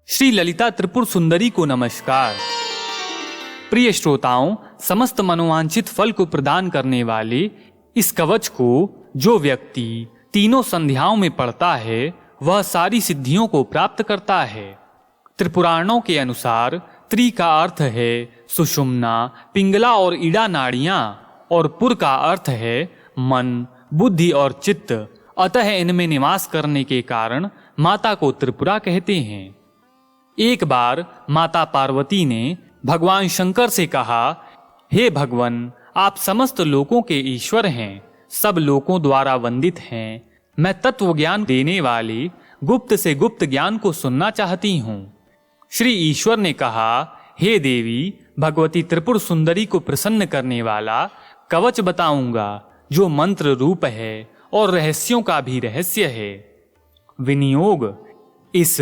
श्री ललिता त्रिपुर सुंदरी को नमस्कार। प्रिय श्रोताओं, समस्त मनोवांछित फल को प्रदान करने वाले इस कवच को जो व्यक्ति तीनों संध्याओं में पढ़ता है वह सारी सिद्धियों को प्राप्त करता है। त्रिपुराणों के अनुसार त्रि का अर्थ है सुषुम्ना, पिंगला और ईड़ा नाड़ियां, और पुर का अर्थ है मन, बुद्धि और चित्त। अतः इनमें निवास करने के कारण माता को त्रिपुरा कहते हैं। एक बार माता पार्वती ने भगवान शंकर से कहा, हे भगवान, आप समस्त लोकों के ईश्वर हैं, सब लोकों द्वारा वंदित हैं। मैं तत्व ज्ञान देने वाले गुप्त से गुप्त ज्ञान को सुनना चाहती हूँ। श्री ईश्वर ने कहा, हे देवी, भगवती त्रिपुर सुंदरी को प्रसन्न करने वाला कवच बताऊंगा जो मंत्र रूप है और रहस्यों का भी रहस्य है। विनियोग: इस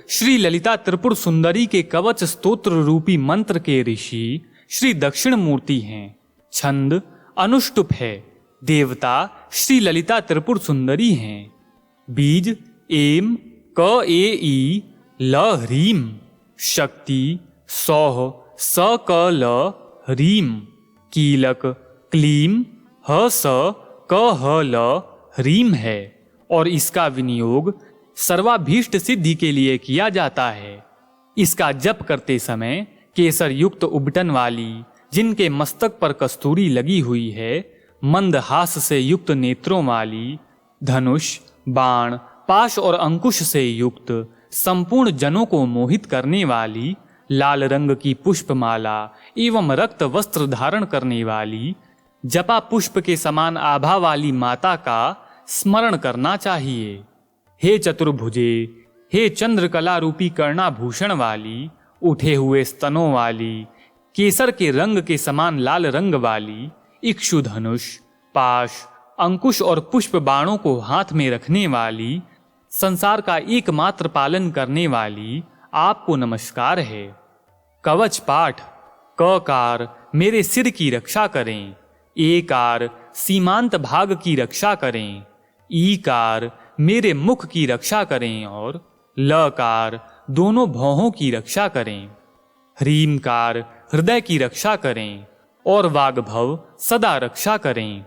श्री ललिता त्रिपुर सुंदरी के कवच स्तोत्र रूपी मंत्र के ऋषि श्री दक्षिण मूर्ति हैं। छंद अनुष्टुप है। देवता श्री ललिता त्रिपुर सुंदरी हैं। बीज एम क ए ई ल ह्रीम। शक्ति सौह स क ल ह्रीम। कीलक क्लीम ह स क ह ल ह्रीम है और इसका विनियोग सर्वाभीष्ट सिद्धि के लिए किया जाता है। इसका जप करते समय केसर युक्त उबटन वाली, जिनके मस्तक पर कस्तूरी लगी हुई है, मंद हास से युक्त नेत्रों वाली, धनुष, बाण, पाश और अंकुश से युक्त, संपूर्ण जनों को मोहित करने वाली, लाल रंग की पुष्पमाला एवं रक्त वस्त्र धारण करने वाली, जपा पुष्प के समान आभा वाली माता का स्मरण करना चाहिए। हे चतुर्भुजे, हे चंद्रकला रूपी कर्णाभूषण वाली, उठे हुए स्तनों वाली, केसर के रंग के समान लाल रंग वाली, इक्षु धनुष, पाश, अंकुश और पुष्प बाणों को हाथ में रखने वाली, संसार का एकमात्र पालन करने वाली आपको नमस्कार है। कवच पाठ: ककार मेरे सिर की रक्षा करें। एकार सीमांत भाग की रक्षा करें। ईकार मेरे मुख की रक्षा करें और लकार दोनों भौहों की रक्षा करें। ह्रीमकार हृदय की रक्षा करें और वाग्भव सदा रक्षा करें।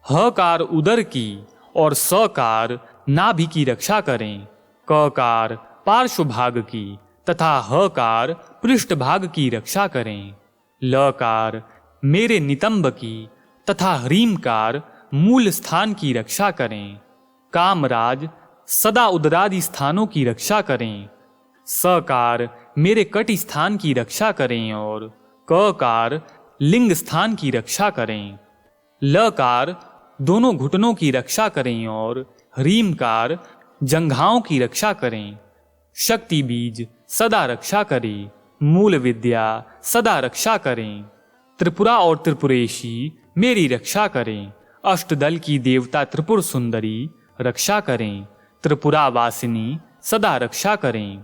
हकार उदर की और सकार नाभि की रक्षा करें। ककार पार्श्व भाग की तथा हकार पृष्ठ भाग की रक्षा करें। लकार मेरे नितंब की तथा ह्रीमकार मूल स्थान की रक्षा करें। कामराज सदा उदरादि स्थानों की रक्षा करें। सकार मेरे कटि स्थान की रक्षा करें और ककार लिंग स्थान की रक्षा करें। लकार दोनों घुटनों की रक्षा करें और ह्रीमकार जंघाओं की रक्षा करें। शक्ति बीज सदा रक्षा करें। मूल विद्या सदा रक्षा करें। त्रिपुरा और त्रिपुरेशी मेरी रक्षा करें। अष्टदल की देवता त्रिपुर सुंदरी रक्षा करें। त्रिपुरा वासिनी सदा रक्षा करें।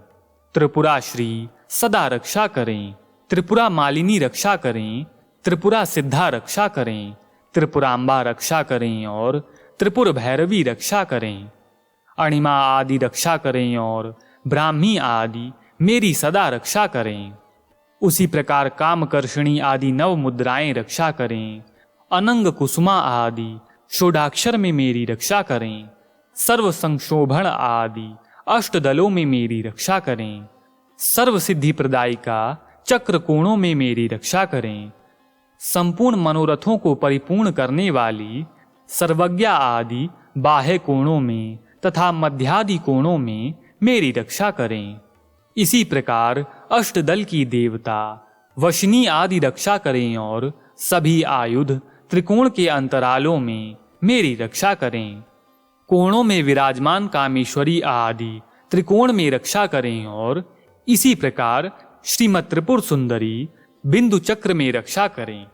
त्रिपुरा श्री सदा रक्षा करें। त्रिपुरा मालिनी रक्षा करें। त्रिपुरा सिद्धा रक्षा करें। त्रिपुरांबा रक्षा करें और त्रिपुर भैरवी रक्षा करें। अणिमा आदि रक्षा करें और ब्राह्मी आदि मेरी सदा रक्षा करें। उसी प्रकार कामकर्षणी आदि नव मुद्राएं रक्षा करें। अनंग कुसुमा आदि षोडाक्षर में मेरी रक्षा करें। सर्व संक्षोभण आदि अष्टदलों में मेरी रक्षा करें। सर्व सिद्धि प्रदायिका चक्र कोणों में मेरी रक्षा करें। संपूर्ण मनोरथों को परिपूर्ण करने वाली सर्वज्ञा आदि बाह्य कोणों में तथा मध्यादि कोणों में मेरी रक्षा करें। इसी प्रकार अष्टदल की देवता वशिनी आदि रक्षा करें और सभी आयुध त्रिकोण के अंतरालों में मेरी रक्षा करें। कोणों में विराजमान कामेश्वरी आदि त्रिकोण में रक्षा करें और इसी प्रकार श्रीमत् त्रिपुर सुंदरी बिंदु चक्र में रक्षा करें।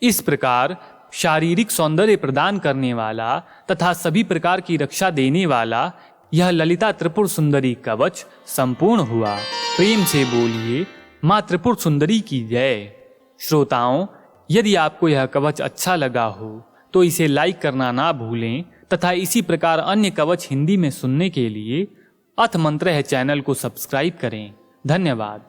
इस प्रकार शारीरिक सौंदर्य प्रदान करने वाला तथा सभी प्रकार की रक्षा देने वाला यह ललिता त्रिपुर सुंदरी कवच संपूर्ण हुआ। प्रेम से बोलिए माँ त्रिपुर सुंदरी की जय। श्रोताओं, यदि आपको यह कवच अच्छा लगा हो तो इसे लाइक करना ना भूलें तथा इसी प्रकार अन्य कवच हिंदी में सुनने के लिए अथ मंत्र है चैनल को सब्सक्राइब करें। धन्यवाद।